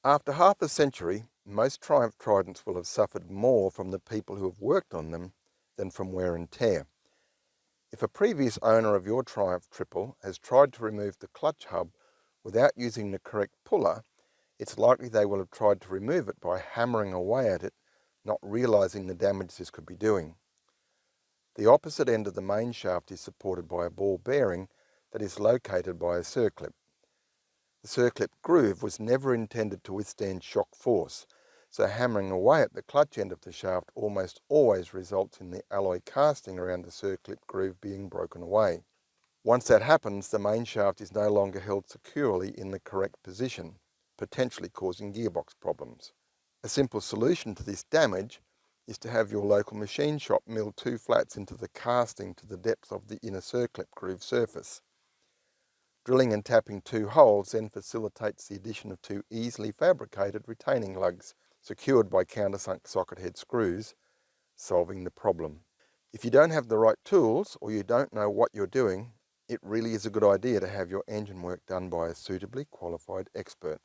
After half a century, most Triumph Tridents will have suffered more from the people who have worked on them than from wear and tear. If a previous owner of your Triumph Triple has tried to remove the clutch hub without using the correct puller, it's likely they will have tried to remove it by hammering away at it, not realising the damage this could be doing. The opposite end of the main shaft is supported by a ball bearing that is located by a circlip. The circlip groove was never intended to withstand shock force, so hammering away at the clutch end of the shaft almost always results in the alloy casting around the circlip groove being broken away. Once that happens, the main shaft is no longer held securely in the correct position, potentially causing gearbox problems. A simple solution to this damage is to have your local machine shop mill 2 flats into the casting to the depth of the inner circlip groove surface. Drilling and tapping 2 holes then facilitates the addition of 2 easily fabricated retaining lugs secured by countersunk socket head screws, solving the problem. If you don't have the right tools or you don't know what you're doing, it really is a good idea to have your engine work done by a suitably qualified expert.